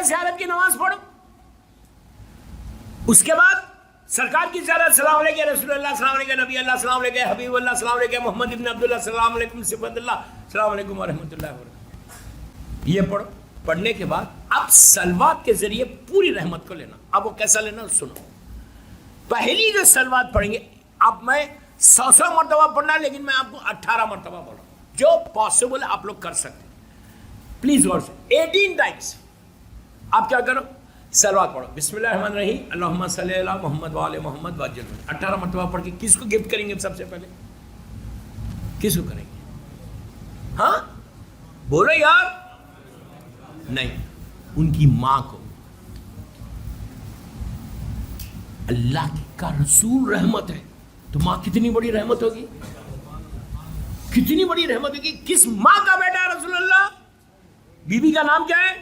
زیارت کی نماز پڑھو. اس کے بعد سرکار کی زیارت, السلام علیکم رسول اللہ, السلام علیکم نبی اللہ, السلام علیکم حبیب اللہ, السلام علیکم محمد ابن عبداللہ, السلام علیکم صفت اللہ, السلام علیکم ورحمۃ اللہ وبرکاتہ. یہ پڑھو. پڑھنے کے بعد اب سلوات کے ذریعے پوری رحمت کو لینا. اب وہ کیسا لینا سنو. پہلی جو سلوات پڑھیں گے, اب میں 100 مرتبہ پڑھنا ہے, لیکن میں آپ کو 18 مرتبہ بول رہا ہوں, جو پاسبل آپ لوگ کر سکتے ہیں. پلیز غور سے 18 ٹائمز آپ کیا کرو, سلوات پڑھو. بسم اللہ الرحمن الرحیم, اللہم صلی علی محمد وآل محمد وعجل. 18 مرتبہ پڑھ کے کس کو گفٹ کریں گے سب سے پہلے؟ کس کو کریں گے؟ ہاں بولو یار. نہیں, ان کی ماں کو. اللہ کا رسول رحمت ہے تو ماں کتنی بڑی رحمت ہوگی, کتنی بڑی رحمت ہوگی. کس ماں کا بیٹا ہے رسول اللہ؟ بی بی کا نام کیا ہے؟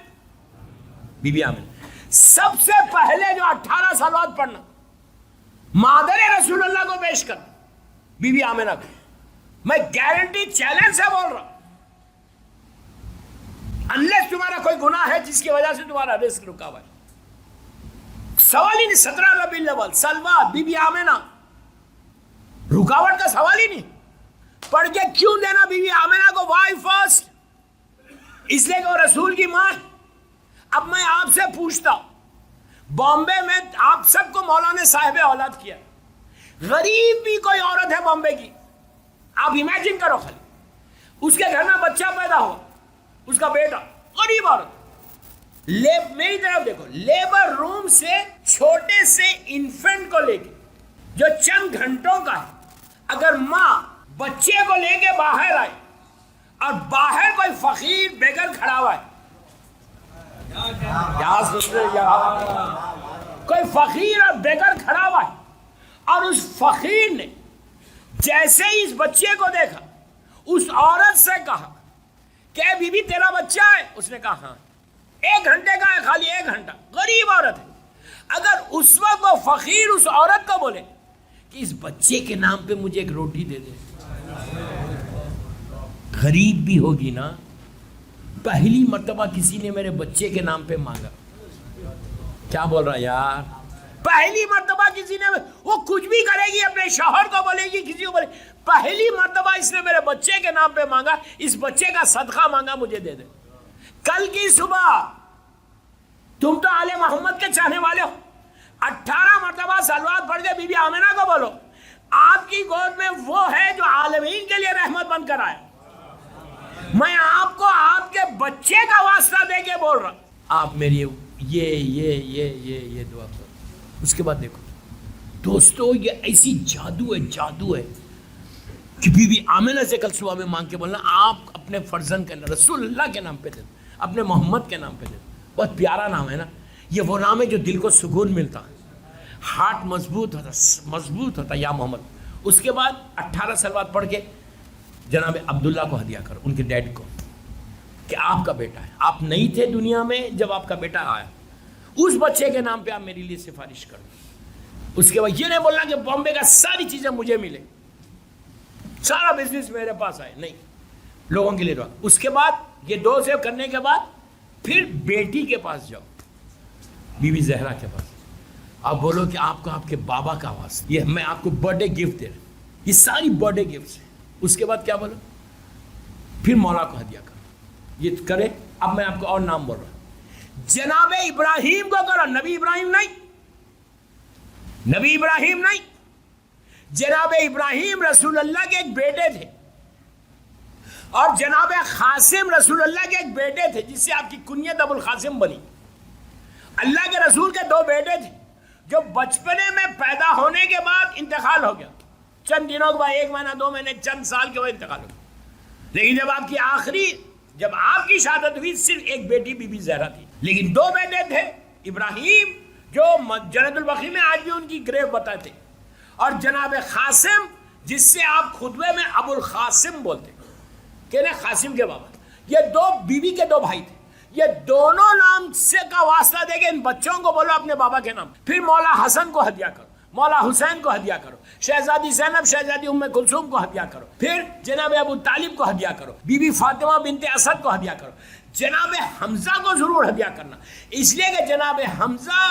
Be be Amna. سب سے پہلے جو 18 سالوات پڑھنا, مادر رسول اللہ کو پیش کر, بی بی آمنہ کو. میں گارنٹی چیلنج سے بول رہا ہوں, انلیس تمہارا کوئی گناہ ہے جس کی وجہ سے تمہارا رزق رکا ہوا ہے. سوال ہی نہیں. 17 ربیع الاول سلوات بی بی آمنہ, رکاوٹ کا سوال ہی نہیں. پڑھ کے کیوں دینا بی بی آمنہ کو وائی فرسٹ؟ اس لیے کہ وہ رسول کی ماں. اب میں آپ سے پوچھتا ہوں, بامبے میں آپ سب کو مولانا صاحب اولاد کیا, غریب بھی کوئی عورت ہے بامبے کی, آپ امیجن کرو خالی, اس کے گھر میں بچہ پیدا ہوا, اس کا بیٹا, غریب عورت. میری طرف دیکھو, لیبر روم سے چھوٹے سے انفنٹ کو لے کے جو چند گھنٹوں کا ہے, اگر ماں بچے کو لے کے باہر آئے اور باہر کوئی فقیر بغیر کھڑا ہوا ہے, کوئی فقیر اور بغیر کھڑا ہوا ہے, اور اس فقیر نے جیسے ہی اس بچے کو دیکھا اس عورت سے کہا کہ بی بی تیرا بچہ ہے, اس نے کہا ہاں. 1 گھنٹے کا ہے, خالی 1 گھنٹہ, غریب عورت ہے. اگر اس وقت وہ فقیر اس عورت کو بولے کہ اس بچے کے نام پہ مجھے ایک روٹی دے دے, غریب بھی ہوگی نا. پہلی مرتبہ کسی نے میرے بچے کے نام پہ مانگا, کیا بول رہا یار, پہلی مرتبہ کسی نے, وہ کچھ بھی کرے گی, اپنے شوہر کو بولے گی, کسی کو بولے, پہلی مرتبہ اس نے میرے بچے کے نام پہ مانگا, اس بچے کا صدقہ مانگا, مجھے دے دے. کل کی صبح تم تو آل محمد کے چاہنے والے ہو, 18 مرتبہ سلوات پڑھ کے بی بی آمنہ کو بولو, آپ کی گود میں وہ ہے جو عالمین کے لیے رحمت بن کر آئے. میں آپ کو آپ کے بچے کا واسطہ دے کے بول رہا ہوں, آپ میری یہ دعا کرو. اس کے بعد دیکھو دوستو, یہ ایسی جادو ہے کہ بی بی آمنہ سے کل صبح میں مانگ کے بولنا, آپ اپنے فرزند کے رسول اللہ کے نام پہ دے, اپنے محمد کے نام پہ دے. بہت پیارا نام ہے نا, یہ وہ نام ہے جو دل کو سکون ملتا, ہارٹ مضبوط ہوتا یا محمد. اس کے بعد 18 سلوات پڑھ کے جناب عبداللہ کو ہدیہ کرو, ان کے ڈیڈ کو, کہ آپ کا بیٹا ہے, آپ نہیں تھے دنیا میں جب آپ کا بیٹا آیا, اس بچے کے نام پہ آپ میرے لیے سفارش کرو. اس کے بعد یہ نہیں بولنا کہ بامبے کا ساری چیزیں مجھے ملے, سارا بزنس میرے پاس آئے, نہیں, لوگوں کے لیے دعا. اس کے بعد یہ 2 سے کرنے کے بعد پھر بیٹی کے پاس جاؤ, بی بی زہرا کے پاس, آپ بولو کہ آپ کو آپ کے بابا کا واسطہ, یہ میں آپ کو برتھ ڈے گفٹ دے رہا ہوں, یہ ساری برتھ ڈے گفٹس ہیں. اس کے بعد کیا بولو, پھر مولا کو ہدیہ کرو. یہ کرے. اب میں آپ کو اور نام بول رہا ہوں, جناب ابراہیم کو کرو, نبی ابراہیم نہیں, نبی ابراہیم نہیں, جناب ابراہیم رسول اللہ کے ایک بیٹے تھے, اور جناب قاسم رسول اللہ کے ایک بیٹے تھے, جس سے آپ کی کنیت ابو القاسم بنی. اللہ کے رسول کے 2 بیٹے تھے جو بچپنے میں پیدا ہونے کے بعد انتقال ہو گیا, چند دنوں کے بعد, 1 مہینہ 2 مہینے, چند سال کے بعد انتقال ہو گیا. لیکن جب آپ کی شہادت ہوئی, صرف ایک بیٹی بی بی زہرا تھی, لیکن 2 بیٹے تھے, ابراہیم جو جنت البقیع میں آج بھی ان کی گریو بتاتے, اور جناب قاسم جس سے آپ خطبے میں ابو القاسم بولتے, کہنے قاسم کے بابا. یہ 2 بیوی کے 2 بھائی تھے, یہ دونوں نام سے کا واسطہ دے کے ان بچوں کو بولو اپنے بابا کے نام. پھر مولا حسن کو ہدیہ کرو, مولا حسین کو ہدیہ کرو, شہزادی زینب شہزادی ام کلثوم کو ہدیہ کرو, پھر جناب ابو طالب کو ہدیہ کرو, بی بی فاطمہ بنت اسد کو ہدیہ کرو. جناب حمزہ کو ضرور ہدیہ کرنا، اس لیے کہ جناب حمزہ،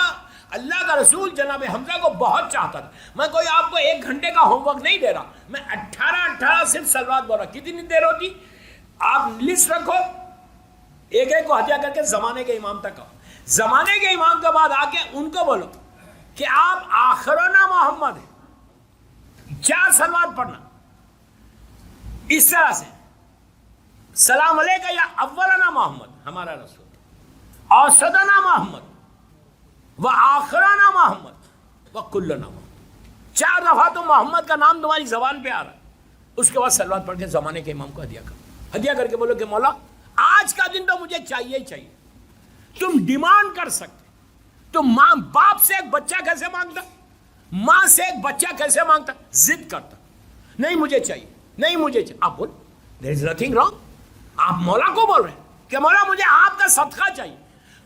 اللہ کا رسول جناب حمزہ کو بہت چاہتا تھا. میں کوئی آپ کو 1 گھنٹے کا ہوم ورک نہیں دے رہا، میں 18 صرف صلوات بول رہا. کتنی دیر ہوتی؟ آپ لسٹ رکھو، ایک ایک کو ہدیہ کر کے زمانے کے امام تک آؤ. زمانے کے امام کے بعد آ کے ان کو بولو کہ آپ آخرنا محمد ہے، 4 صلوات پڑھنا اس طرح سے. سلام علیکہ یا اولنا محمد ہمارا رسول، اوسطنا محمد و آخرنا محمد و کلنا محمد. 4 دفعہ تو محمد کا نام تمہاری زبان پہ آ رہا ہے. اس کے بعد صلوات پڑھ کے زمانے کے امام کو ہدیہ کرو. ہدیہ کر کے بولو کہ مولا آج کا دن تو مجھے چاہیے ہی چاہیے. تم ڈیمانڈ کر سکتے، تم ماں باپ سے ایک بچہ کیسے مانگتا، ماں سے ایک بچہ کیسے مانگتا، ضد کرتا، نہیں مجھے چاہیے، نہیں مجھے چاہیے. آپ بول there is nothing wrong. آپ مولا کو بول رہے ہیں کہ مولا مجھے آپ کا صدقہ چاہیے.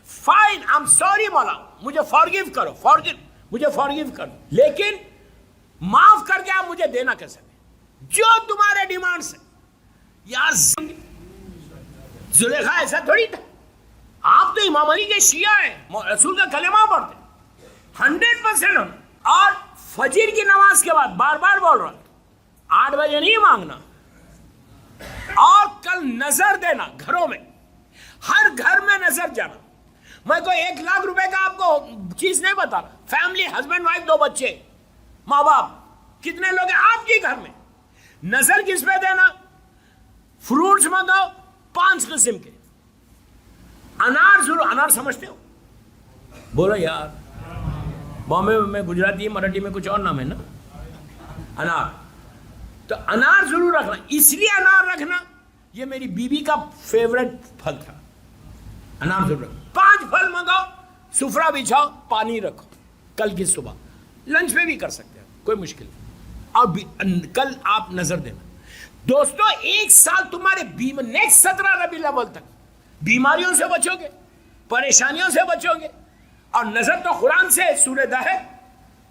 فائن، آئی ایم سوری مولا، مجھے فارگیو کرو، مجھے فارگیو کرو، لیکن معاف کر کے آپ مجھے دینا کیسے جو تمہارے ڈیمانڈ سے. یار زلیخا ایسا تھوڑی تھا. آپ تو امام علی کے شیعہ ہیں، رسول کا کلمہ پڑھتے 100%. اور فجر کی نماز کے بعد بار بار بول رہا 8 بجے نہیں مانگنا. اور کل نظر دینا گھروں میں، ہر گھر میں نظر جانا. میں کوئی 1 لاکھ روپے کا آپ کو چیز نہیں بتا رہا. فیملی، ہسبینڈ وائف، 2 بچے، ماں باپ، کتنے لوگ ہیں آپ کے گھر میں. نظر کس پہ دینا؟ فروٹس منگاؤ 5 قسم کے. انار ضرور، انار سمجھتے ہو؟ بولو یار، بامبے میں گجراتی مراٹھی میں کچھ اور نام ہے نا، انار. تو انار ضرور رکھنا. اس لیے انار رکھنا، یہ میری بیوی کا فیوریٹ پھل تھا. انار ضرور رکھنا. 5 پھل منگاؤ، سفرہ بچھاؤ، پانی رکھو. کل کی صبح لنچ پہ بھی کر سکتے ہیں، کوئی مشکل نہیں. اور کل آپ نظر دینا. دوستو 1 سال تمہارے نیکسٹ 17 ربیع الاول تک بیماریوں سے بچو گے، پریشانیوں سے بچو گے. اور نظر تو قرآن سے، سورہ دہر،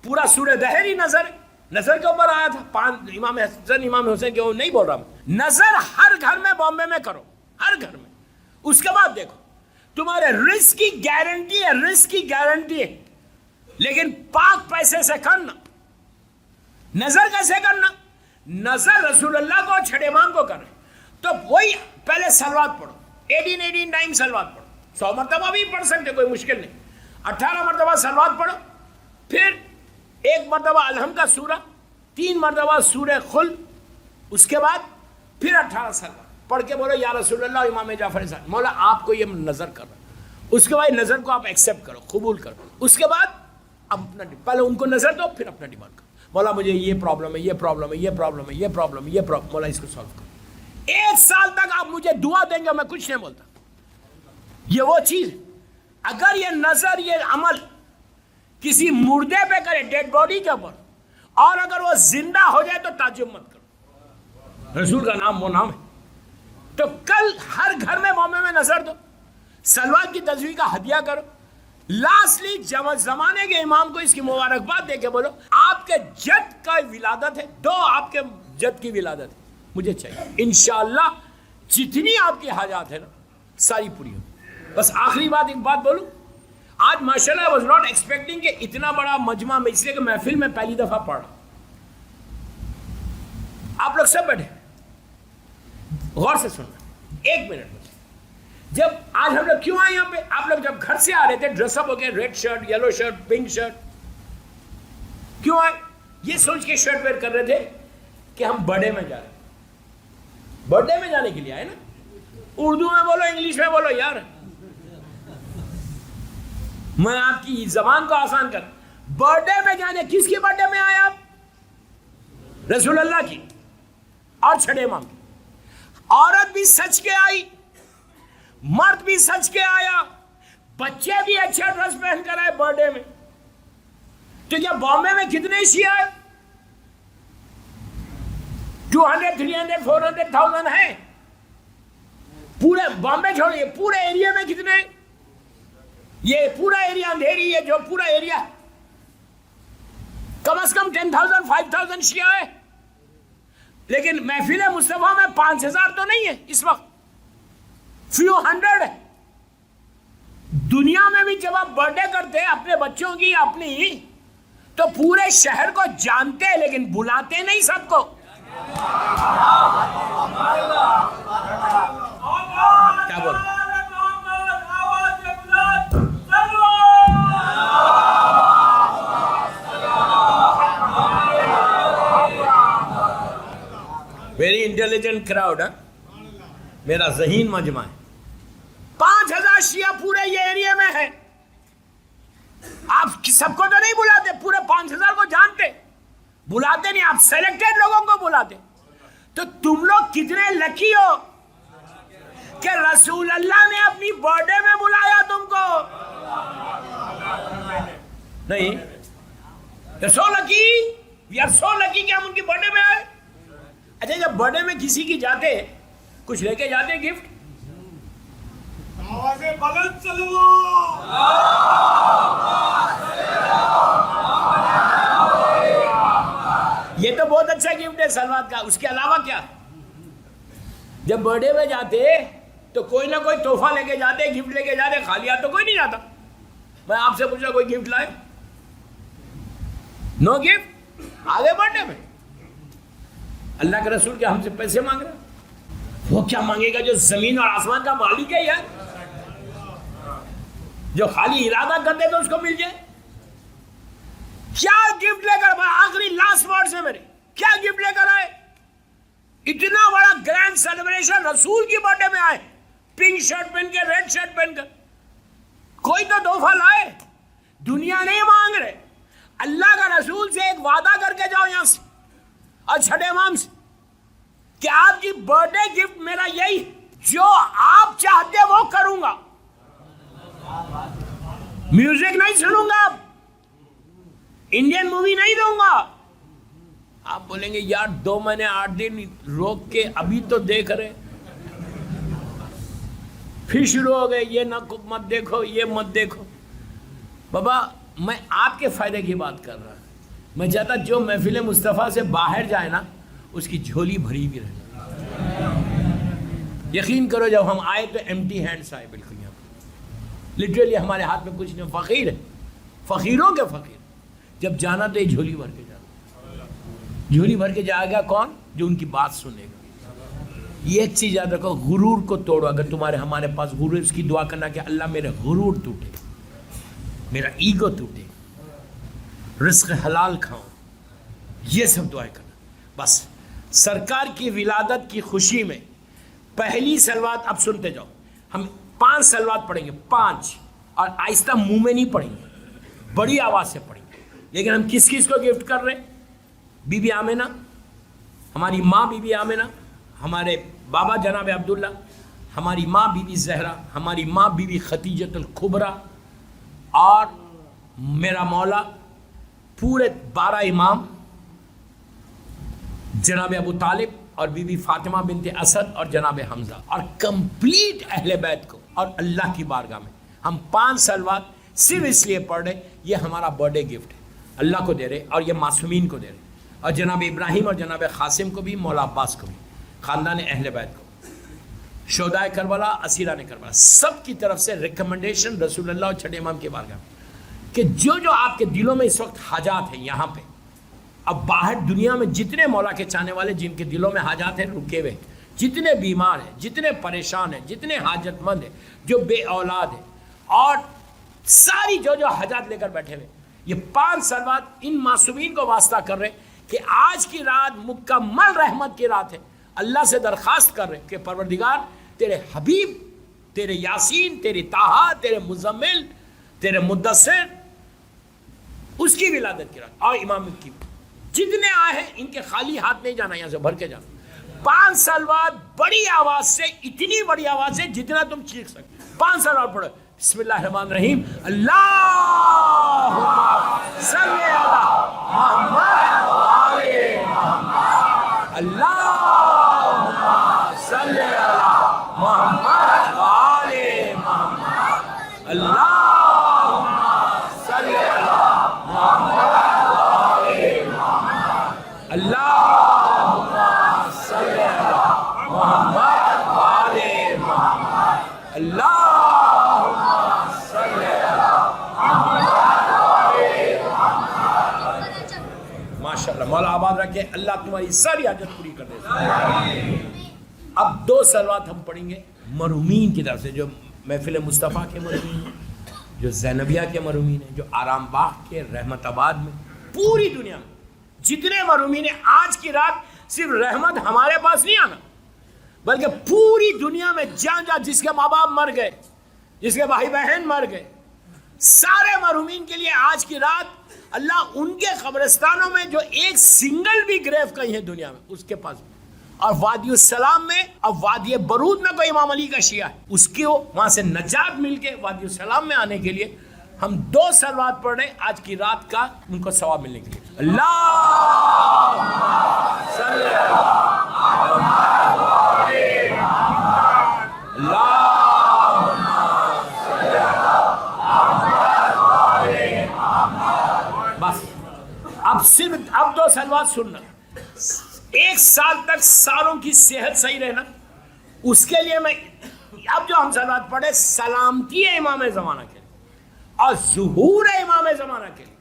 پورا سورہ دہر ہی نظر ہے. نظر کے اوپر آیا تھا. امام حسن امام حسین کے وہ نہیں بول رہا میں. نظر ہر گھر میں بامبے میں کرو، ہر گھر میں. اس کے بعد دیکھو تمہارے رزق کی گارنٹی ہے، رزق کی گارنٹی ہے. لیکن پاک پیسے سے کرنا. نظر کیسے کرنا؟ نظر رسول اللہ کو، چھٹے امام کو کرنا. تو وہی پہلے صلوات پڑھو، 18 ٹائم صلوات پڑھو. 100 مرتبہ بھی پڑھ سکتے، کوئی مشکل نہیں. 18 مرتبہ صلوات پڑھو. پھر 1 مرتبہ الحمد کا سورہ، 3 مرتبہ سورہ خل. اس کے بعد پھر 18 صلوات پڑھ کے بولو یا رسول اللہ، امام جعفر صاحب، مولا آپ کو یہ نظر کر رہا. اس کے بعد نظر کو آپ ایکسیپٹ کرو، قبول کرو. اس کے بعد اب اپنا پہلے ان کو نظر دو، پھر اپنا ڈیمانڈ کرو. مولا مجھے یہ پرابلم ہے، یہ پرابلم ہے، یہ پرابلم ہے، یہ پرابلم ہے، یہ پرابلم، مولا اس کو سالو کرو. 1 سال تک آپ مجھے دعا دیں گے، میں کچھ نہیں بولتا. یہ وہ چیز، اگر یہ نظر، یہ عمل کسی مردے پہ کرے، ڈیڈ باڈی کے اوپر، اور اگر وہ زندہ ہو جائے تو تعجب مت کرو. رسول کا نام وہ نام ہے. تو کل ہر گھر میں بامبے میں نظر دو، صلوات کی تجویز کا ہدیہ کرو. لاسٹلی زمانے کے امام کو اس کی مبارکباد دے کے بولو آپ کے جد کا ولادت ہے، 2 آپ کے جد کی ولادت ہے، مجھے چاہیے. انشاءاللہ جتنی آپ کی حاجات ہے نا ساری پوری ہو. بس آخری بات، ایک بات بولوں. آج ماشاءاللہ I was not expecting کہ اتنا بڑا مجمع میں، اس لیے کہ محفل میں پہلی دفعہ پڑھا. آپ لوگ سب بیٹھے غور سے سننا 1 منٹ. جب آج ہم لوگ کیوں آئے یہاں پہ؟ آپ لوگ جب گھر سے آ رہے تھے ڈریس اپ ہو گئے، red shirt, yellow shirt, pink shirt, کیوں آئے؟ یہ سوچ کے شرٹ ویئر کر رہے تھے کہ ہم برتھ ڈے میں جا رہے ہیں. برتھ ڈے میں جانے کے لیے آئے نا. اردو میں بولو، انگلش میں بولو یار، میں آپ کی زبان کو آسان کر. برتھ ڈے میں جانے، کس کی برتھ ڈے میں آئے آپ؟ رسول اللہ کی اور چھٹے امام کی. عورت بھی سچ کے آئی، مرد بھی سچ کے آیا، بچے بھی اچھا ڈریس پہن کر آئے برتھ ڈے میں. تو یہ بامبے میں کتنے شیعہ ہیں؟ 200, 300, 400,000 ہیں. پورے بامبے چھوڑیے، پورے ایریا میں کتنے؟ یہ پورا ایریا اندھیری ہے، جو پورا ایریا کم از کم 10,000, 5,000 شیعہ ہے. لیکن محفل مصطفیٰ میں 5,000 تو نہیں ہے اس وقت. few hundred ہے. دنیا میں بھی جب آپ برتھ ڈے کرتے اپنے بچوں کی اپنی تو پورے شہر کو جانتے ہیں لیکن بلاتے نہیں سب کو. کیا بول ویری انٹیلیجنٹ کراؤڈ ہے میرا ذہین مجمع ہے. 5000 شیعہ پورے یہ ایریا میں ہے. آپ سب کو تو نہیں بلاتے, پورے 5000 کو جانتے, بلاتے نہیں, آپ سیلیکٹڈ لوگوں کو بلاتے. تو تم لوگ کتنے لکی ہو کہ رسول اللہ نے اپنی برتھ ڈے میں بلایا تم کو. نہیں, so lucky, we are so lucky کہ ہم ان کی برتھ ڈے میں آئے. اچھا جب برتھ ڈے میں کسی کی جاتے کچھ لے کے جاتے گفٹ, یہ تو بہت اچھا گفٹ ہے سلوات کا. اس کے علاوہ کیا, جب برتھ ڈے میں جاتے تو کوئی نہ کوئی تحفہ لے کے جاتے, گفٹ لے کے جاتے. خالی ہاتھ تو کوئی نہیں جاتا. میں آپ سے پوچھا کوئی گفٹ لائے؟ نو گفٹ. آگے برتھ ڈے میں اللہ کے رسول کے ہم سے پیسے مانگ رہے, وہ کیا مانگے گا جو زمین اور آسمان کا مالک ہے یار, جو خالی ارادہ کر دے تو اس کو مل جائے. کیا گفٹ لے کر, آخری لاسٹ ورڈ سے میرے, کیا گفٹ لے کر آئے؟ اتنا بڑا گرینڈ سیلیبریشن رسول کی برتھ ڈے میں آئے, پنک شرٹ پہن کے, ریڈ شرٹ پہن کر. کوئی تو تحفہ لائے. دنیا نہیں مانگ رہے. اللہ کا رسول سے ایک وعدہ کر کے جاؤ یہاں سے اور چھٹے امام سے کہ آپ کی برتھ ڈے گفٹ میرا یہی, جو آپ چاہتے وہ کروں گا. میوزک نہیں سنوں گا, انڈین مووی نہیں دوں گا. آپ بولیں گے یار 2 مہینے 8 دن روک کے ابھی تو دیکھ رہے, پھر شروع ہو گئے یہ نہ مت دیکھو, یہ مت دیکھو. بابا میں آپ کے فائدے کی بات کر رہا ہوں. میں چاہتا جو محفل مصطفیٰ سے باہر جائے نا اس کی جھولی بھری بھی رہے. یقین کرو جب ہم آئے تو ایمٹی ہینڈس آئے, بالکل یہاں لٹرلی ہمارے ہاتھ میں کچھ نہیں. فقیر ہے, فقیروں کے فقیر. جب جانا تو یہ جھولی بھر کے جانا. جھولی بھر کے جائے گا کون؟ جو ان کی بات سنے گا. یہ ایک چیز یاد رکھو, غرور کو توڑو. اگر تمہارے ہمارے پاس غرور, اس کی دعا کرنا کہ اللہ میرے غرور ٹوٹے, میرا ایگو ٹوٹے, رزق حلال کھاؤں. یہ سب دعائیں کرنا. بس سرکار کی ولادت کی خوشی میں پہلی صلوات اب سنتے جاؤ. ہم 5 صلوات پڑھیں گے, 5, اور آہستہ منہ میں نہیں پڑھیں گے, بڑی آواز سے پڑھیں گے. لیکن ہم کس کس کو گفٹ کر رہے ہیں؟ بی بی آمنہ, ہماری ماں بی بی آمنہ, ہمارے بابا جناب عبداللہ, ہماری ماں بی بی زہرا, ہماری ماں بی بی خدیجۃ الکبریٰ, اور میرا مولا پورے 12 امام جناب ابو طالب اور بی بی فاطمہ بنت اسد اور جناب حمزہ, اور کمپلیٹ اہل بیت کو. اور اللہ کی بارگاہ میں ہم 5 صلوات صرف اس لیے پڑھ رہے, یہ ہمارا برتھ ڈے گفٹ ہے, اللہ کو دے رہے اور یہ معصومین کو دے رہے, اور جناب ابراہیم اور جناب قاسم کو بھی, مولا عباس کو بھی, خاندان اہل بیت کو, شہدائے کربلا, اسیران کربلا, سب کی طرف سے ریکمنڈیشن رسول اللہ اور چھٹے امام کی بارگاہ میں کہ جو آپ کے دلوں میں اس وقت حاجات ہیں یہاں پہ, اب باہر دنیا میں جتنے مولا کے چاہنے والے جن کے دلوں میں حاجات ہیں رکے ہوئے, جتنے بیمار ہیں, جتنے پریشان ہیں, جتنے حاجت مند ہیں, جو بے اولاد ہیں, اور ساری جو حاجات لے کر بیٹھے ہوئے, یہ 5 صلوات ان معصومین کو واسطہ کر رہے کہ آج کی رات مکمل رحمت کی رات ہے. اللہ سے درخواست کر رہے کہ پروردگار تیرے حبیب, تیرے یاسین, تیری طٰہٰ, تیرے مزمل, تیرے مدثر, اس کی ولادت کی رات, اور امام کی جتنے آئے ہیں ان کے خالی ہاتھ نہیں جانا, یہاں سے بھر کے جانا. 5 صلوات بڑی آواز سے, اتنی بڑی آواز سے جتنا تم چیخ سکتے. 5 صلوات پڑھو. بسم اللہ الرحمن الرحیم. اللہم صلی علی محمد وآل محمد. اللہم صلی علی محمد وآل محمد. اللہم صلی علی محمد وآل محمد. اللہم صلی علی محمد وآل محمد. مولا آباد رکھے، اللہ تمہاری ساری حاجت پوری کر دے۔ اب 2 صلوات ہم پڑھیں گے مرحومین کی طرف سے، جو محفل مصطفیٰ کے مرحومین ہیں، جو زینبیہ کے مرحومین ہیں، جو آرام باغ کے، رحمت آباد میں، پوری دنیا میں جتنے مرحومین ہیں۔ آج کی رات صرف رحمت ہمارے پاس نہیں آنا، بلکہ پوری دنیا میں جہاں جہاں جس کے ماں باپ مر گئے، جس کے بھائی بہن مر گئے، سارے مرحومین کے لیے آج کی رات اللہ ان کے قبرستانوں میں جو ایک سنگل بھی گریو کہیں ہے دنیا میں، اس کے پاس بھی، اور وادی السلام میں، اب وادی برود میں کوئی امام علی کا شیعہ ہے، اس کو وہاں سے نجات مل کے وادی السلام میں آنے کے لیے ہم 2 صلوات پڑھ رہے ہیں آج کی رات کا ان کو ثواب ملنے کے لیے۔ اللہ صلی بس اب 2 صلوات سننا۔ 1 سال تک ساروں کی صحت صحیح رہنا، اس کے لیے میں اب جو ہم صلوات پڑھے، سلامتی ہے امام زمانہ کے لیے اور ظہور ہے امام زمانہ کے لیے۔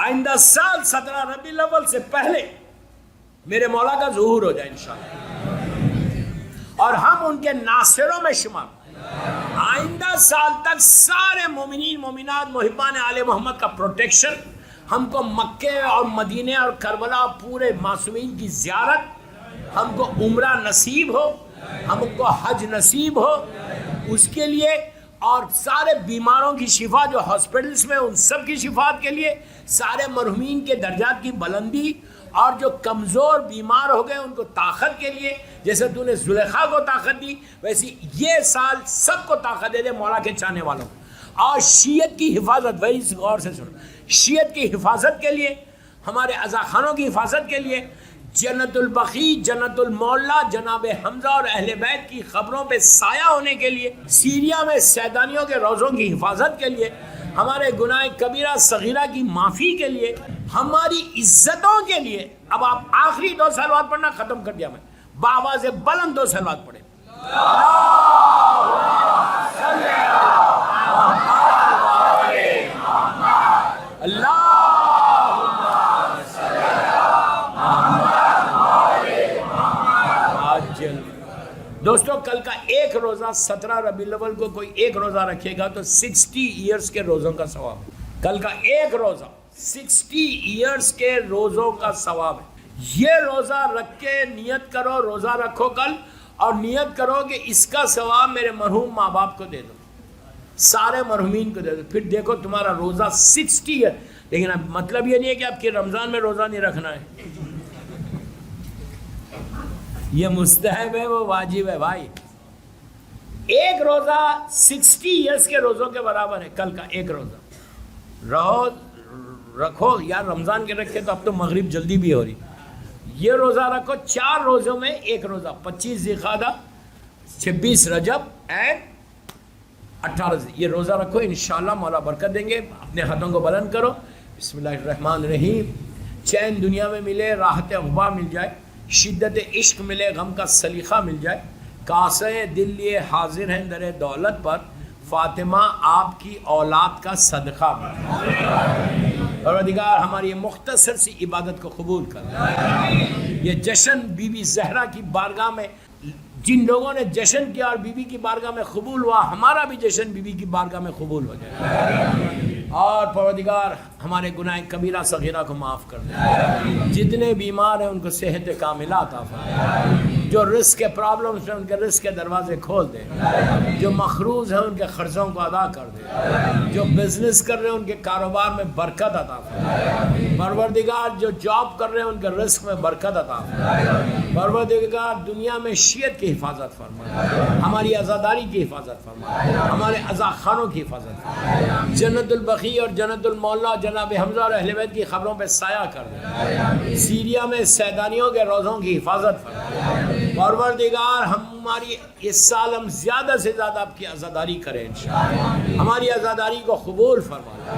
آئندہ سال 17 ربیع الاول سے پہلے میرے مولا کا ظہور ہو جائے انشاءاللہ، اور ہم ان کے ناصروں میں شمار۔ آئندہ سال تک سارے مومنین مومنات محبان آل محمد کا پروٹیکشن، ہم کو مکے اور مدینے اور کربلا پورے معصومین کی زیارت، ہم کو عمرہ نصیب ہو، ہم کو حج نصیب ہو، اس کے لیے، اور سارے بیماروں کی شفا جو ہاسپٹلس میں، ان سب کی شفاعت کے لیے، سارے مرحومین کے درجات کی بلندی، اور جو کمزور بیمار ہو گئے ان کو طاقت کے لیے، جیسے تو نے زلیخا کو طاقت دی، ویسے یہ سال سب کو طاقت دے دے مولا کے چاہنے والوں کو۔ اور شیعت کی حفاظت، وہی غور سے سنو، شیعت کی حفاظت کے لیے، ہمارے عزاخانوں کی حفاظت کے لیے، جنت البقیع، جنت المعلا، جناب حمزہ اور اہل بیت کی خبروں پہ سایہ ہونے کے لیے، سیریا میں سیدانیوں کے روزوں کی حفاظت کے لیے، ہمارے گناہ کبیرہ صغیرہ کی معافی کے لیے، ہماری عزتوں کے لیے۔ اب آپ آخری 2 صلوات پڑھنا ختم کر دیا میں، بآواز بلند 2 صلوات پڑھیں۔ دوستو کل کا ایک روزہ 17 ربیع الاول کو کوئی ایک روزہ رکھے گا تو 60 ایئرز کے روزوں کا ثواب ہے۔ کل کا ایک روزہ 60 ایئرز کے روزوں کا ثواب ہے۔ یہ روزہ رکھ کے نیت کرو، روزہ رکھو کل، اور نیت کرو کہ اس کا ثواب میرے مرحوم ماں باپ کو دے دو، سارے مرحومین کو دے دو، پھر دیکھو تمہارا روزہ 60 ہے۔ لیکن اب مطلب یہ نہیں ہے کہ آپ کی رمضان میں روزہ نہیں رکھنا ہے، یہ مستحب ہے، وہ واجب ہے بھائی۔ ایک روزہ 60 ایئرز کے روزوں کے برابر ہے۔ کل کا ایک روزہ رکھو، یار رمضان کے رکھے تو اب تو مغرب جلدی بھی ہو رہی، یہ روزہ رکھو، 4 روزوں میں ایک روزہ، 25 ذی القعدہ، 26 رجب اینڈ 18، یہ روزہ رکھو، انشاءاللہ مولا برکت دیں گے۔ اپنے ہاتھوں کو بلند کرو، بسم اللہ الرحمن الرحیم۔ چین دنیا میں ملے، راحت عقبہ مل جائے، شدت عشق ملے، غم کا سلیقہ مل جائے، کاسے دل لیے حاضر ہیں در دولت پر، فاطمہ آپ کی اولاد کا صدقہ ملے۔ پروردگار ہماری مختصر سی عبادت کو قبول کر۔ یہ جشن بی بی زہرا کی بارگاہ میں جن لوگوں نے جشن کیا اور بی بی کی بارگاہ میں قبول ہوا، ہمارا بھی جشن بی بی کی بارگاہ میں قبول ہو جائے، اور پروردگار ہمارے گناہ کبیرہ صغیرہ کو معاف کر دے۔ جتنے بیمار ہیں ان کو صحت کاملہ عطا فرمائے، جو رزق کے پرابلمز ہیں ان کے رزق کے دروازے کھول دے، جو مقروض ہیں ان کے قرضوں کو ادا کر دے، جو بزنس کر رہے ہیں ان کے کاروبار میں برکت عطا فرمائے، پروردگار جو جاب کر رہے ہیں ان کے رزق میں برکت عطا فرمائے، پروردگار دنیا میں شیعت کی حفاظت فرمائے، ہماری عزاداری کی حفاظت فرمائے، ہمارے عزاخانوں کی حفاظت فرمائے، جنت البقیع اور جنت المعلا جناب حمزہ اور اہل بیت کی خبروں پہ سایہ کر دے، سیریا میں سیدانیوں کے روزوں کی حفاظت فرمائے، پروردگار ہماری اس سال ہم زیادہ سے زیادہ آپ کی عزاداری کریں انشاءاللہ، ہماری عزاداری کو قبول فرمائے۔